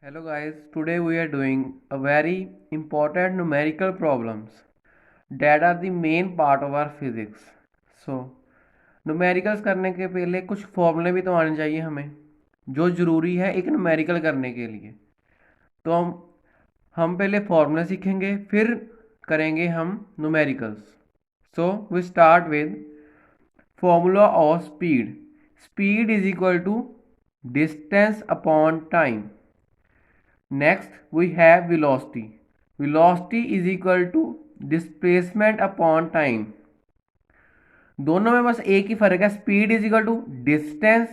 Hello guys, today we are doing a very important numerical problems that are the main part of our physics. So, numericals करने के पहले कुछ फॉर्मूले भी तो आने चाहिए हमें जो ज़रूरी है एक न्यूमेरिकल करने के लिए। तो हम पहले फॉर्मूला सीखेंगे फिर करेंगे हम numericals. So we start with formula of speed. Speed is equal to distance upon time. Next, we have velocity. Velocity is equal to displacement upon time. दोनों में बस एक ही फर्क है, speed is equal to distance,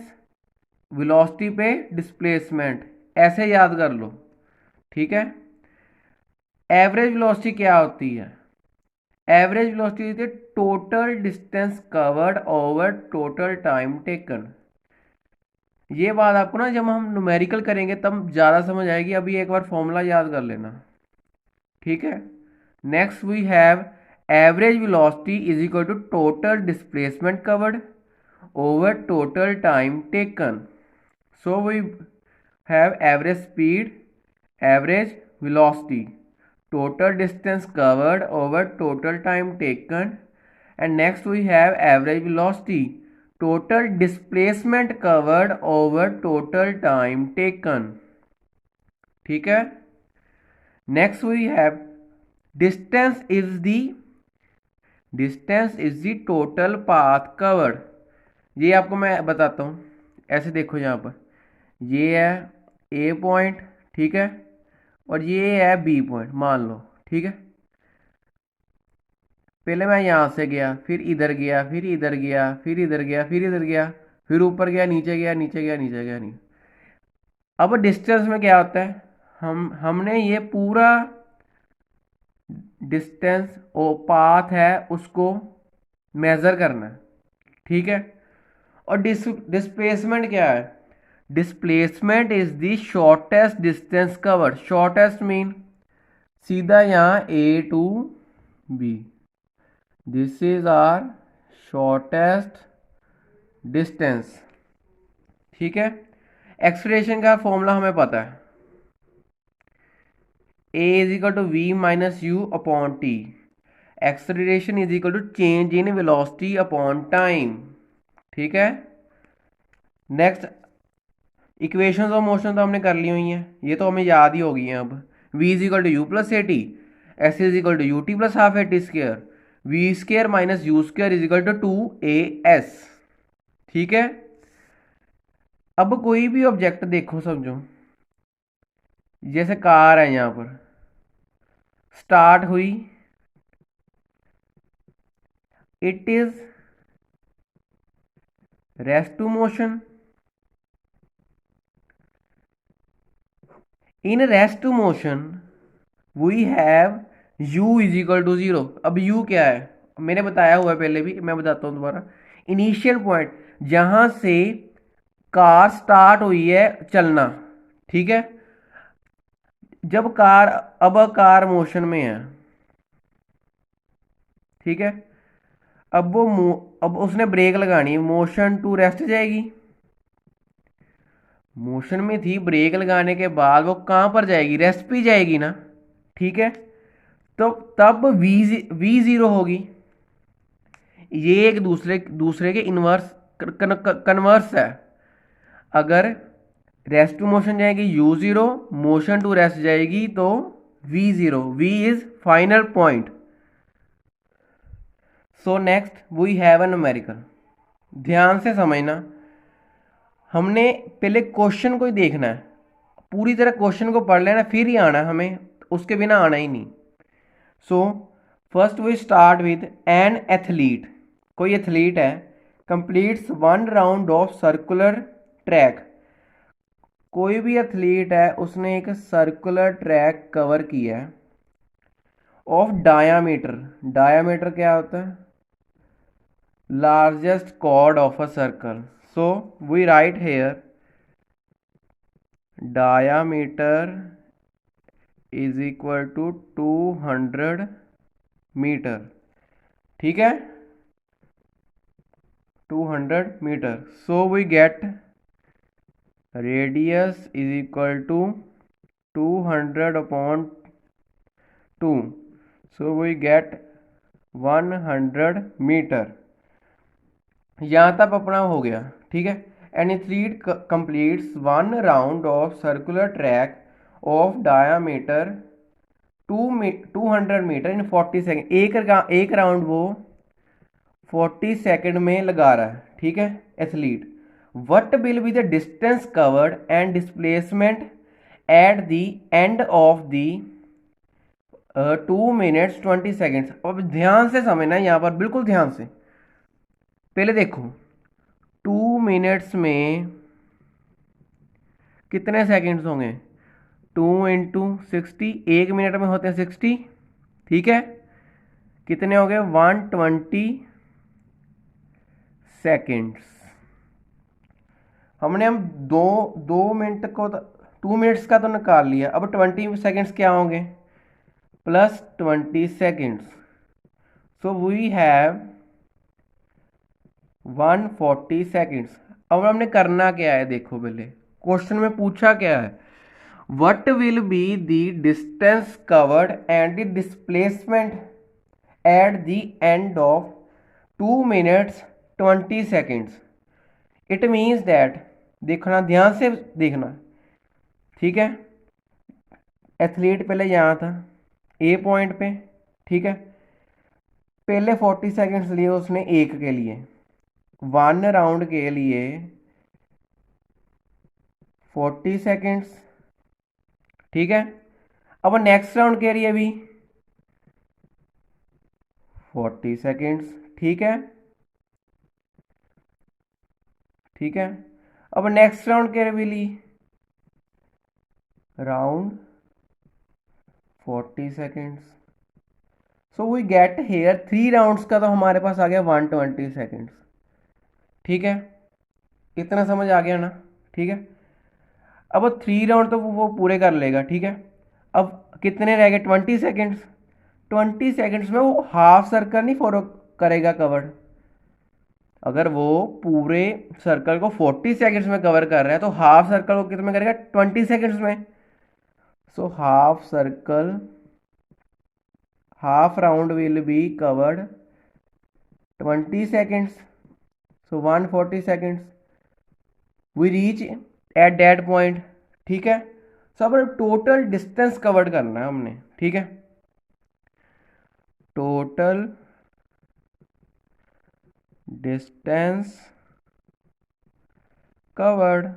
velocity पे displacement. ऐसे याद कर लो, ठीक है। एवरेज वेलोसिटी क्या होती है? एवरेज वेलोसिटी होती है total distance covered over total time taken. ये बात आपको ना जब हम न्यूमेरिकल करेंगे तब ज़्यादा समझ आएगी। अभी एक बार फॉर्मूला याद कर लेना, ठीक है। Next we have average velocity is equal to total displacement covered over total time taken. So we have average speed, average velocity, total distance covered over total time taken, and next we have average velocity, total displacement covered over total time taken, ठीक है। Next we have distance is the total path covered. ये आपको मैं बताता हूँ, ऐसे देखो यहाँ पर ये है ए पॉइंट, ठीक है, और ये है बी पॉइंट मान लो, ठीक है। पहले मैं यहाँ से गया, फिर इधर गया, फिर इधर गया, फिर इधर गया, फिर इधर गया, फिर ऊपर गया, नीचे गया, नीचे गया, नीचे गया, नहीं। अब डिस्टेंस में क्या होता है, हमने ये पूरा डिस्टेंस ओ पाथ है उसको मेजर करना है, ठीक है। और डिस्प्लेसमेंट क्या है? Displacement is the shortest distance covered. Shortest mean सीधा यहाँ A to B, this is our shortest distance, ठीक है। एक्सलेरेशन का फॉर्मूला हमें पता है, a is equal to v minus u upon t. Acceleration is equal to change in velocity upon time, ठीक है। नेक्स्ट इक्वेशंस ऑफ मोशन तो हमने कर ली हुई हैं, ये तो हमें याद ही होगी हैं। अब v is equal to u plus a t, s is equal to u t plus half a t square, v square minus u square is equal to 2as, ठीक है। अब कोई भी ऑब्जेक्ट देखो, समझो जैसे कार है, यहाँ पर स्टार्ट हुई, it is rest to motion. In rest to motion we have u is equal to 0। अब u क्या है? मैंने बताया हुआ है पहले भी, मैं बताता हूँ दोबारा। इनिशियल पॉइंट जहां से कार स्टार्ट हुई है चलना, ठीक है। जब कार अब कार मोशन में है, ठीक है। अब उसने ब्रेक लगानी है, मोशन टू रेस्ट जाएगी। मोशन में थी, ब्रेक लगाने के बाद वो कहां पर जाएगी? रेस्ट पे जाएगी ना, ठीक है। तो तब वी जीरो होगी। ये एक दूसरे के इनवर्स कन्वर्स है। अगर रेस्ट टू मोशन जाएगी u zero, motion to rest जाएगी तो v zero. V is final point. So next we have a numerical. ध्यान से समझना, हमने पहले क्वेश्चन को ही देखना है, पूरी तरह क्वेश्चन को पढ़ लेना फिर ही आना है हमें, उसके बिना आना ही नहीं। So first we start with an athlete. कोई एथलीट है, completes 1 round of circular track. कोई भी एथलीट है, उसने एक सर्कुलर ट्रैक कवर किया है ऑफ डायामीटर। डायामीटर क्या होता है? Largest chord of a circle. So we write here diameter is equal to 200 metre, ठीक है, 200 metre. So we get radius is equal to 200/2, so we get 100 metre. यहाँ तक अपना हो गया, ठीक है। An athlete completes 1 round of circular track of diameter 200 metre in 40 second. एक राउंड वो 40 सेकेंड में लगा रहा है, ठीक है, athlete. What will be the distance covered and displacement at the end of the 2 minutes 20 seconds. अब ध्यान से समझना यहाँ पर, बिल्कुल ध्यान से। पहले देखो 2 मिनट्स में कितने सेकेंड्स होंगे? 2 × 60, 1 मिनट में होते हैं 60, ठीक है। कितने हो गए? 120 सेकेंड्स। हमने हम दो मिनट को 2 मिनट्स का तो निकाल लिया। अब 20 सेकेंड्स क्या होंगे? Plus 20 seconds, so we have 140 seconds. अब हमने करना क्या है? देखो पहले क्वेश्चन में पूछा क्या है? What will be the distance covered and the displacement at the end of 2 minutes 20 seconds. It means that, देखना ध्यान से देखना, ठीक है। एथलीट पहले यहाँ था ए पॉइंट पे, ठीक है। पहले 40 सेकेंड्स लिए उसने एक के लिए, 1 राउंड के लिए 40 सेकेंड्स, ठीक है। अब नेक्स्ट राउंड के लिए भी 40 सेकेंड्स, ठीक है, ठीक है। अब नेक्स्ट राउंड के लिए भी ली round 40 seconds, so we get here 3 rounds का तो हमारे पास आ गया 120 सेकेंड्स, ठीक है। इतना समझ आ गया ना? ठीक है। अब 3 राउंड तो वो पूरे कर लेगा, ठीक है। अब कितने रह गए? 20 सेकेंड्स। 20 सेकेंड्स में वो हाफ सर्कल नहीं फॉलो करेगा कवर। अगर वो पूरे सर्कल को 40 सेकेंड्स में कवर कर रहा है तो हाफ सर्कल को कितने में करेगा? 20 सेकेंड्स में। So half circle, half round will be covered 20 seconds, so 140 seconds we reach at that point, ठीक है। सो अब टोटल डिस्टेंस कवर्ड करना है हमने, ठीक है। टोटल डिस्टेंस कवर्ड,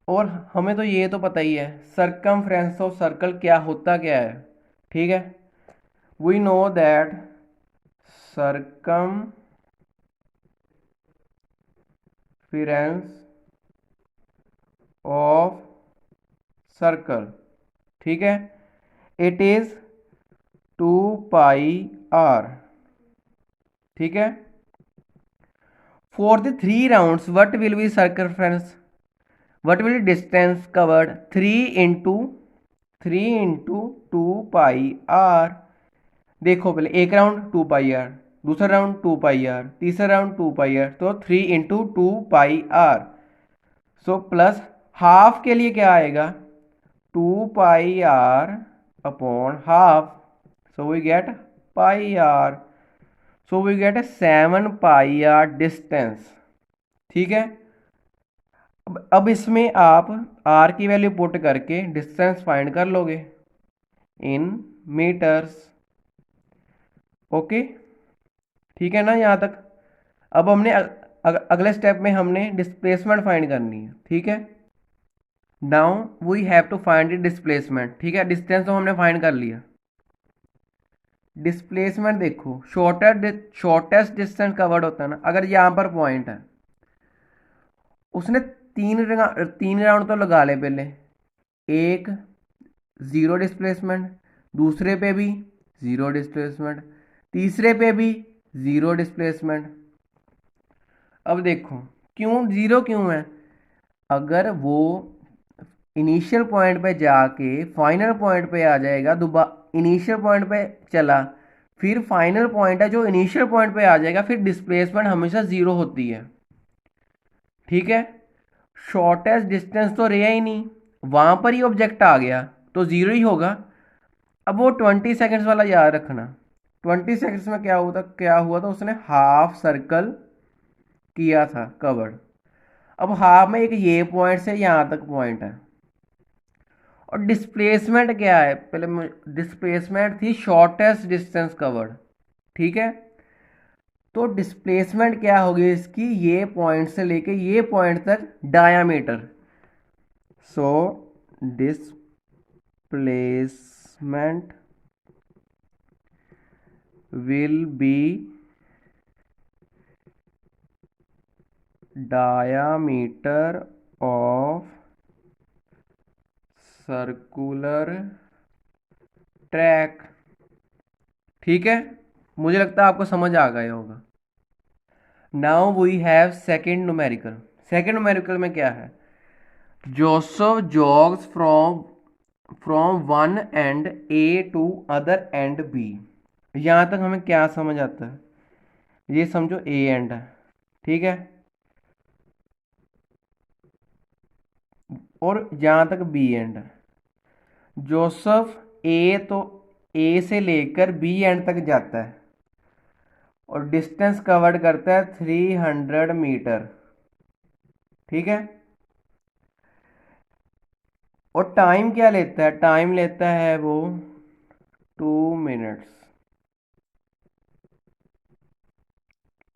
और हमें तो ये तो पता ही है सरकमफ्रेंस ऑफ सर्कल क्या होता क्या है, ठीक है। We know that circumference of circle, ठीक है, इट इज 2πr, ठीक है। For the 3 rounds what will be circumference, what will distance covered? 3 × 2πr। देखो पहले एक राउंड 2πr, दूसरा राउंड 2πr, तीसरा राउंड 2πr, तो 3 × 2πr। सो प्लस हाफ के लिए क्या आएगा? 2πr/हाफ, so we get πr, so we get 7πr distance, ठीक है। अब इसमें आप r की वैल्यू पुट करके डिस्टेंस फाइंड कर लोगे इन मीटर्स, ओके, ठीक है ना यहाँ तक। अब हमने अगले स्टेप में हमने डिस्प्लेसमेंट फाइंड करनी है, ठीक है। Now we have to find the displacement, ठीक है। डिस्टेंस तो हमने फाइंड कर लिया। डिस्प्लेसमेंट देखो, शॉर्टेस्ट डिस्टेंस कवर्ड होता है ना। अगर यहाँ पर पॉइंट है, उसने 3 राउंड तो लगा ले पहले, एक 0 डिस्प्लेसमेंट, दूसरे पे भी 0 डिस्प्लेसमेंट, तीसरे पे भी 0 डिस्प्लेसमेंट। अब देखो क्यों 0 क्यों है? अगर वो इनिशियल पॉइंट पे जाके फाइनल पॉइंट पे आ जाएगा, दोबारा इनिशियल पॉइंट पे चला, फिर फाइनल पॉइंट है जो इनिशियल पॉइंट पे आ जाएगा, फिर डिस्प्लेसमेंट हमेशा 0 होती है, ठीक है। शॉर्टेस्ट डिस्टेंस तो रहा ही नहीं, वहाँ पर ही ऑब्जेक्ट आ गया तो ज़ीरो ही होगा। अब वो 20 सेकेंड्स वाला याद रखना, 20 सेकेंड्स में क्या हुआ था उसने हाफ सर्कल किया था कवर्ड। अब हाफ में एक ये पॉइंट से यहाँ तक पॉइंट है। और डिस्प्लेसमेंट क्या है, पहले डिस्प्लेसमेंट थी शॉर्टेस्ट डिस्टेंस कवर्ड, ठीक है। तो डिस्प्लेसमेंट क्या होगी इसकी, ये पॉइंट से लेके ये पॉइंट तक diameter. So displacement will be diameter of circular track, ठीक है। मुझे लगता है आपको समझ आ गया होगा। Now we have second numerical. Second numerical में क्या है, Joseph jogs from one end A to other end B. यहाँ तक हमें क्या समझ आता है, ये समझो ए एंड है, ठीक है, और यहाँ तक बी एंड है। जोसेफ ए से लेकर बी एंड तक जाता है और डिस्टेंस कवर्ड करता है 300 मीटर, ठीक है। और टाइम क्या लेता है, टाइम लेता है वो 2 मिनट्स,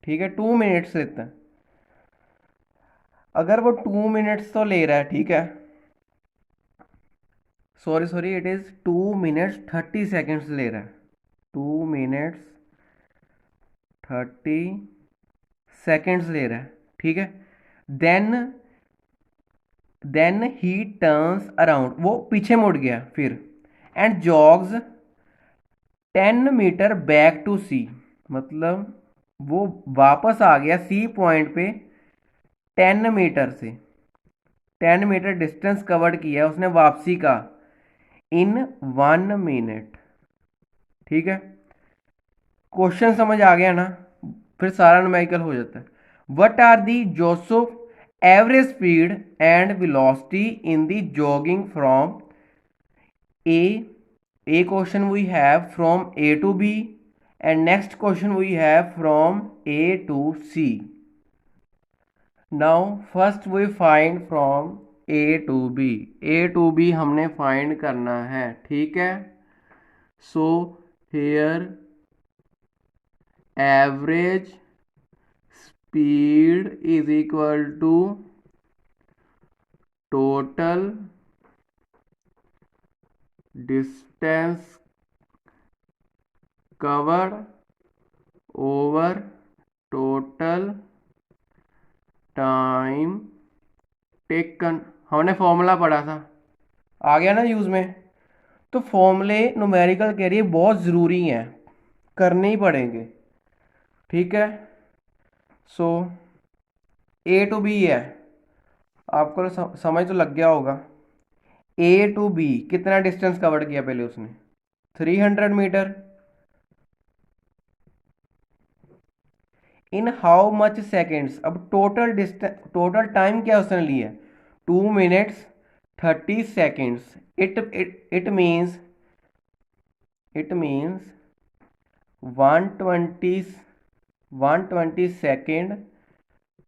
ठीक है, 2 मिनट्स लेता है। अगर वो 2 मिनट्स तो ले रहा है, ठीक है, sorry it is 2 minutes 30 seconds ले रहा है, 2 मिनट्स 30 सेकेंड्स ले रहा है, ठीक है। Then then he turns around, वो पीछे मुड़ गया फिर, and jogs 10 metre back to C, मतलब वो वापस आ गया सी पॉइंट पे 10 मीटर से, 10 मीटर डिस्टेंस कवर्ड किया उसने वापसी का इन 1 मिनट, ठीक है। क्वेश्चन समझ आ गया ना, फिर सारा न्यूमेरिकल हो जाता है। What are the Joseph average speed and velocity in the jogging from A question we have from A to B and next question we have from A to C. Now first we find from A to B. A to B हमने find करना है, ठीक है। So here average speed is equal to total distance covered over total time taken. हमने formula पढ़ा था, आ गया ना यूज़ में। तो फॉर्मूले न्यूमेरिकल के लिए बहुत ज़रूरी हैं, करने ही पड़ेंगे, ठीक है। सो ए टू बी है, आपको समझ तो लग गया होगा। ए टू बी कितना डिस्टेंस कवर किया पहले उसने, 300 metre. In how much seconds, अब टोटल डिस्टेंस, टोटल टाइम क्या उसने लिया, 2 minutes 30 seconds. It means 120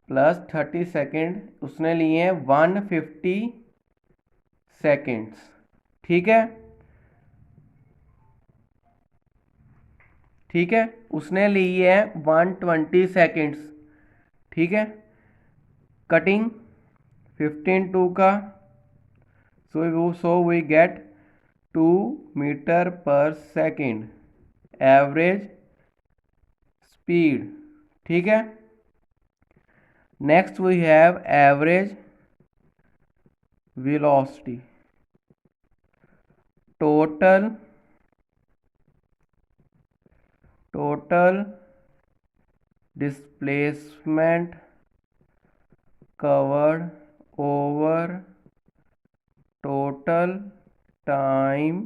plus 30 second उसने लिए हैं 150 सेकेंड्स, ठीक है, ठीक है, उसने लिए हैं 120 सेकेंड्स, ठीक है। कटिंग 15 2 का, सो वी गेट 2 मीटर पर सेकेंड एवरेज स्पीड, ठीक है। Next we have average velocity, total displacement covered over total time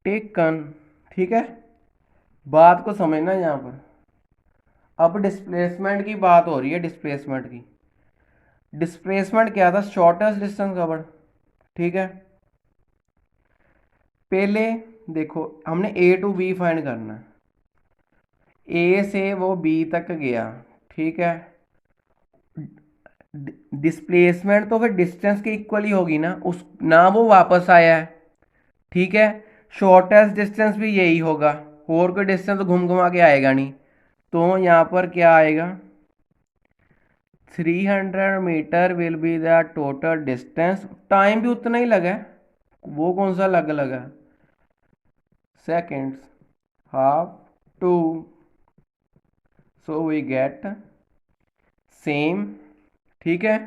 taken, ठीक है। बात को समझना यहाँ पर, अब डिस्प्लेसमेंट की बात हो रही है, डिस्प्लेसमेंट की। डिस्प्लेसमेंट क्या था, शॉर्टेस्ट डिस्टेंस कवर्ड, ठीक है। पहले देखो हमने ए टू बी फाइंड करना है, ए से वो बी तक गया, ठीक है। डिस्प्लेसमेंट तो फिर डिस्टेंस के इक्वल ही होगी ना, उस ना वो वापस आया है, ठीक है। शॉर्टेस्ट डिस्टेंस भी यही होगा, और कोई डिस्टेंस तो घूम घुमा के आएगा नहीं, तो यहाँ पर क्या आएगा, 300 metre will be the total distance. Time भी उतना ही लगा है, वो कौन सा अलग लगा, seconds, half two, so we get same, ठीक है,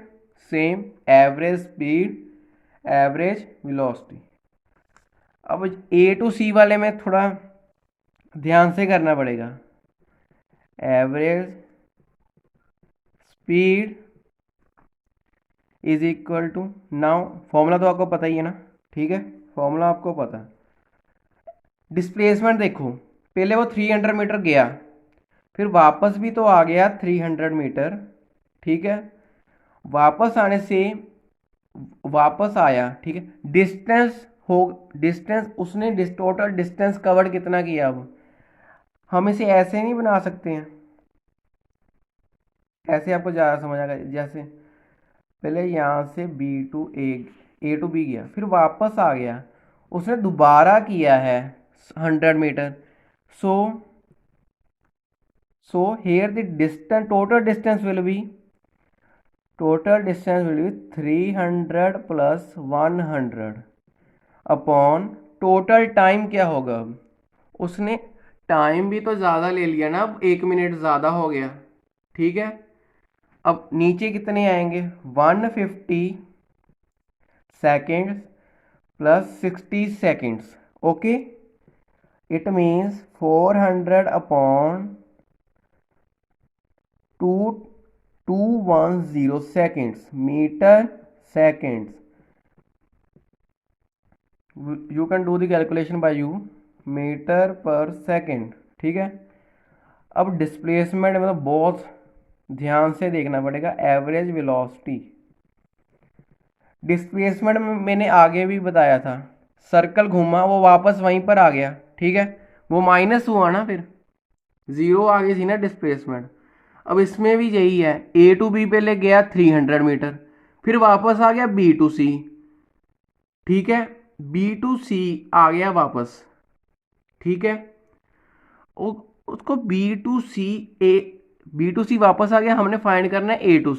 same average speed, average velocity. अब ए टू सी वाले में थोड़ा ध्यान से करना पड़ेगा, average speed is equal to, now formula तो आपको पता ही है ना, ठीक है, फॉर्मूला आपको पता है। डिस्प्लेसमेंट देखो, पहले वो 300 मीटर गया, फिर वापस भी तो आ गया 300 मीटर, ठीक है। वापस आने से वापस आया, ठीक है, डिस्टेंस हो, डिस्टेंस उसने टोटल डिस्टेंस कवर्ड कितना किया। अब हम इसे ऐसे नहीं बना सकते हैं, ऐसे आपको ज़्यादा समझ आएगा। जैसे पहले यहाँ से ए टू बी गया, फिर वापस आ गया, उसने दोबारा किया है 100 metre, so here the distance, total distance will be 300 plus 100 upon total time क्या होगा। अब उसने टाइम भी तो ज़्यादा ले लिया ना, अब 1 मिनट ज़्यादा हो गया, ठीक है। अब नीचे कितने आएंगे, 150 seconds plus 60 seconds, okay. It means 400 upon 2210 seconds, metre seconds. You can do the calculation by you, metre पर सेकेंड, ठीक है। अब डिस्प्लेसमेंट में तो बहुत ध्यान से देखना पड़ेगा, एवरेज वेलोसिटी। डिस्प्लेसमेंट में मैंने आगे भी बताया था, सर्कल घूमा वो वापस वहीं पर आ गया, ठीक है, वो माइनस हुआ ना, फिर ज़ीरो आ गई थी ना डिस्प्लेसमेंट। अब इसमें भी यही है, ए टू बी पहले गया 300 मीटर, फिर वापस आ गया बी टू सी, ठीक है, बी टू सी आ गया वापस, ठीक है। उसको बी टू सी वापस आ गया, हमने फाइंड करना है A to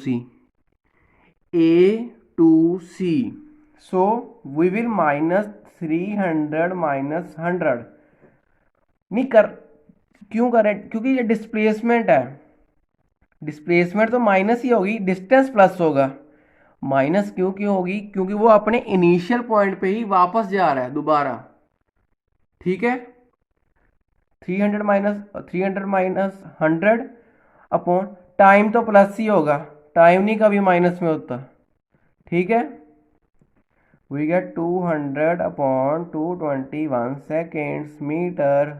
C, so we will minus 300 minus 100, नहीं कर, क्यों करें, क्योंकि ये डिस्प्लेसमेंट है, डिस्प्लेसमेंट तो माइनस ही होगी, डिस्टेंस प्लस होगा, माइनस क्यों होगी, क्योंकि वो अपने इनिशियल पॉइंट पे ही वापस जा रहा है दोबारा, ठीक है। 300 माइनस 100 अपॉन टाइम तो प्लस ही होगा, टाइम नहीं कभी माइनस में होता, ठीक है। We get 200 upon 221 seconds, metre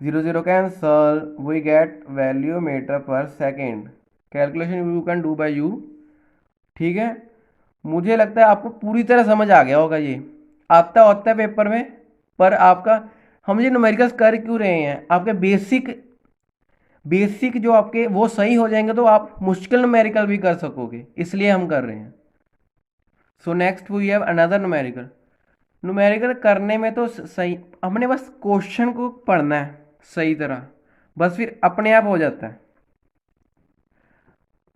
0 0 cancel, we get value metre पर second. Calculation you can do by you, ठीक है। मुझे लगता है आपको पूरी तरह समझ आ गया होगा, ये आता होता है पेपर में, पर आपका, हम ये न्यूमेरिकल्स कर क्यों रहे हैं, आपके बेसिक जो आपके वो सही हो जाएंगे तो आप मुश्किल न्यूमेरिकल भी कर सकोगे, इसलिए हम कर रहे हैं। So next we have another numerical. Numerical करने में तो सही, हमने बस क्वेश्चन को पढ़ना है सही तरह, बस फिर अपने आप हो जाता है।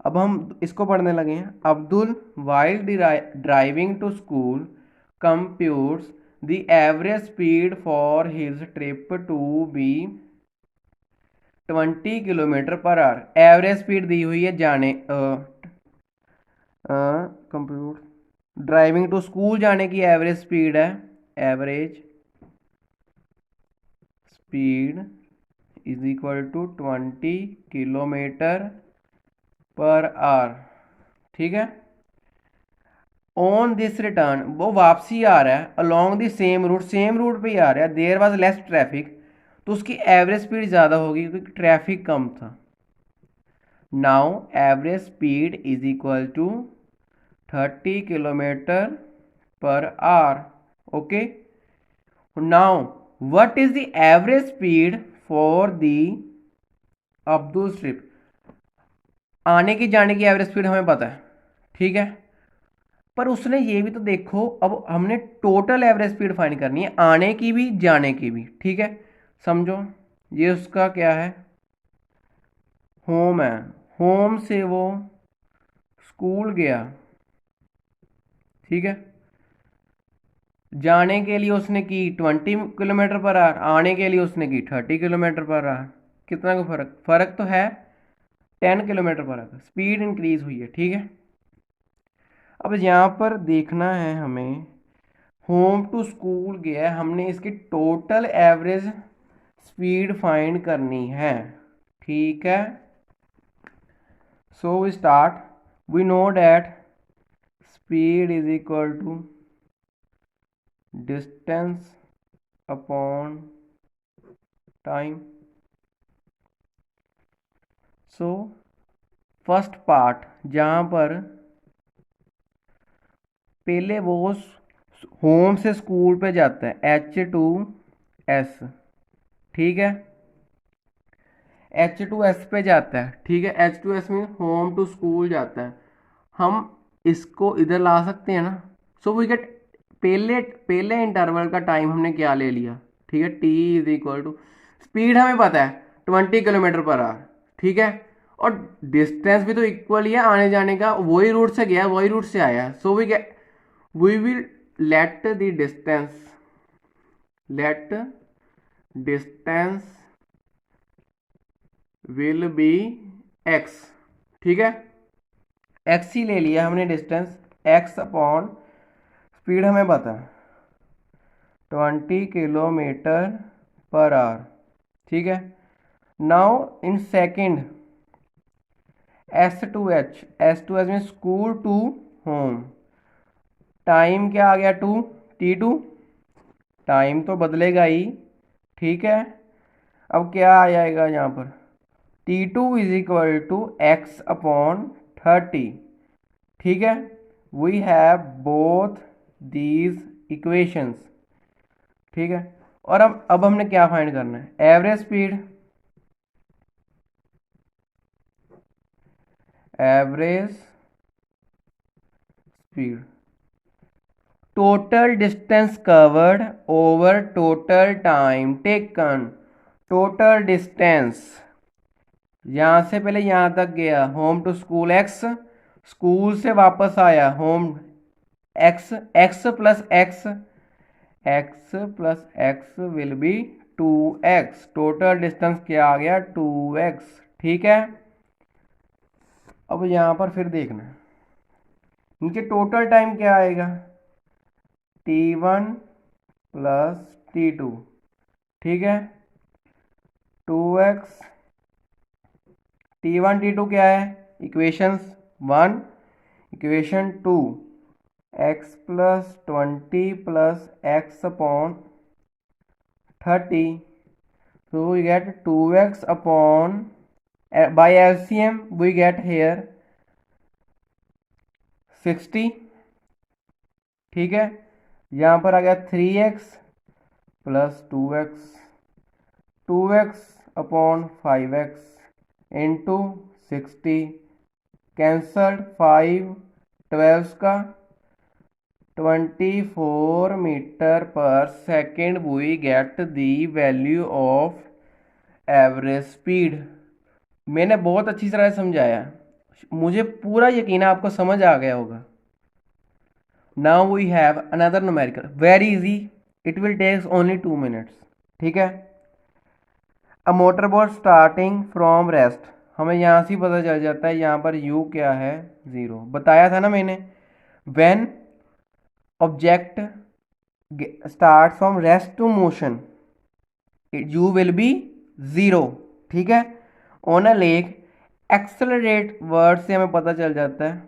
अब हम इसको पढ़ने लगे हैं। Abdul while driving to school computes the average speed for his trip to be 20 kilometre per hour. Average speed दी हुई है जाने, कंप्यूट ड्राइविंग टू स्कूल जाने की एवरेज स्पीड है, average speed is equal to 20 kilometre per hour, ठीक है। On this return, वो वापसी आ रहा है, अलोंग द सेम रूट पे ही आ रहा है, देयर वाज लेस ट्रैफिक, तो उसकी एवरेज स्पीड ज़्यादा होगी क्योंकि ट्रैफिक कम था। Now average speed is equal to 30 kilometre per hour. Okay, now what is the average speed for the अब्दुल ट्रिप. आने की जाने की एवरेज स्पीड हमें पता है, ठीक है, पर उसने ये भी तो देखो, अब हमने टोटल एवरेज स्पीड फाइंड करनी है, आने की भी जाने की भी. ठीक है, समझो ये उसका क्या है, होम है. होम से वो स्कूल गया, ठीक है, जाने के लिए उसने की 20 किलोमीटर पर आवर, आने के लिए उसने की 30 किलोमीटर पर आवर. कितना का फर्क तो है 10 kilometre per our, speed increase हुई है. ठीक है, अब यहाँ पर देखना है हमें, होम टू स्कूल गया है, हमने इसकी टोटल एवरेज स्पीड फाइंड करनी है. ठीक है, so we start. We know that speed is equal to distance upon time. So first part, जहाँ पर पहले वो होम से स्कूल पे जाता है H2S. ठीक है, H2S पे जाता है. ठीक है, H2S में होम टू स्कूल जाता है. हम इसको इधर ला सकते हैं ना. सो वी गेट, पहले पहले इंटरवल का टाइम हमने क्या ले लिया. ठीक है, T is equal to, speed हमें पता है 20 किलोमीटर पर आवर. ठीक है, और डिस्टेंस भी तो इक्वल ही है, आने जाने का वही रूट से गया वही रूट से आया. So we will let the distance, let distance will be x. ठीक है, x ही ले लिया हमने डिस्टेंस, x अपॉन स्पीड हमें पता है 20 किलोमीटर पर आवर. ठीक है, नाउ इन सेकेंड S2H में स्कूल टू होम, टाइम क्या आ गया T2, टाइम तो बदलेगा ही. ठीक है, अब क्या आ जाएगा यहाँ पर, T2 is equal to x upon 30. ठीक है, we have both these equations. ठीक है, और अब हमने क्या फाइंड करना है, average speed. Average speed, total distance covered over total time taken. Total distance, यहाँ से पहले यहाँ तक गया, home to school x, school से वापस आया home x, x plus x, x plus x will be 2x. Total distance क्या आ गया 2x. ठीक है, अब यहाँ पर फिर देखना है, नीचे टोटल टाइम क्या आएगा, T1 प्लस T2. ठीक है, 2x, T1 T2 क्या है, equations 1, equation 2, x plus 20 plus x upon 30. So we get 2x upon, by LCM we get here 60. ठीक है, यहाँ पर आ गया 3x plus 2x upon 5x into 60, cancelled 5 12 का 24 मीटर पर second. We get the value of average speed. मैंने बहुत अच्छी तरह समझाया, मुझे पूरा यकीन है आपको समझ आ गया होगा. Now we have another numerical, very easy, it will takes only 2 minutes. ठीक है, a motor boat starting from rest, हमें यहाँ से पता चल जाता है, यहाँ पर u क्या है 0, बताया था ना मैंने. When object start from rest to motion, u will be 0. ठीक है, on a lake accelerate word से हमें पता चल जाता है,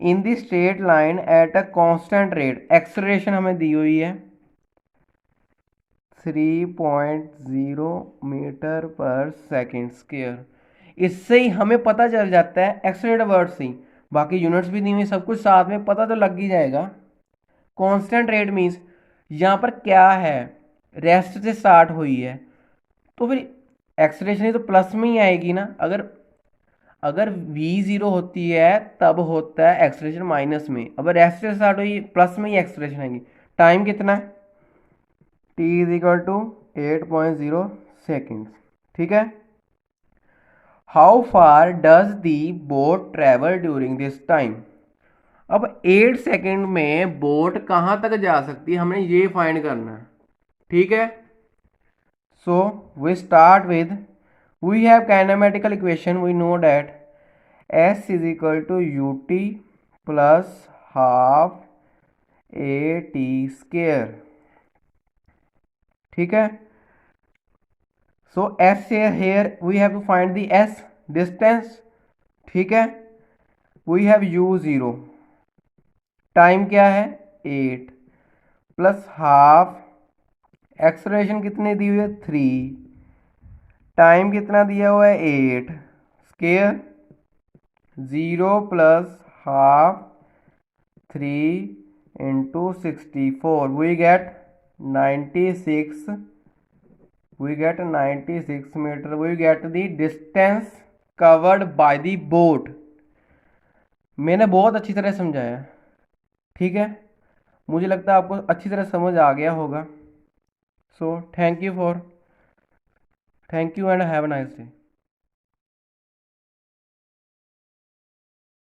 in the straight line at a constant rate, acceleration हमें दी हुई है 3.0 मीटर पर सेकेंड स्क्वायर. इससे ही हमें पता चल जाता है एक्सेलरेट वर्ड से ही, बाकी यूनिट्स भी दी हुई, सब कुछ साथ में पता तो लग ही जाएगा। कांस्टेंट रेट मीन्स यहाँ पर क्या है, रेस्ट से स्टार्ट हुई है, तो फिर एक्सलेशन ही तो प्लस में ही आएगी ना। अगर अगर v0 होती है तब होता है एक्सलेशन माइनस में, अब रेस्ट से स्टार्ट हुई प्लस में ही एक्सलेशन आएगी। टाइम कितना है, t is equal to 8.0 seconds, ठीक है। How far does the boat travel during this time. अब 8 सेकेंड में बोट कहाँ तक जा सकती है, हमें ये फाइंड करना है, ठीक है। So we start with, we have kinematical equation, we know that s is equal to ut plus half a T square, ठीक है। सो s here we have to find the s distance, ठीक है। We have u0, time क्या है 8, plus half, acceleration कितनी दी हुई है 3, time कितना दिया हुआ है 8, square 0 plus half 3 into 64, we get 96, we get 96 meter, we get the distance covered by the boat। मैंने बहुत अच्छी तरह समझाया, ठीक है। मुझे लगता है आपको अच्छी तरह समझ आ गया होगा। So thank you and have a nice day.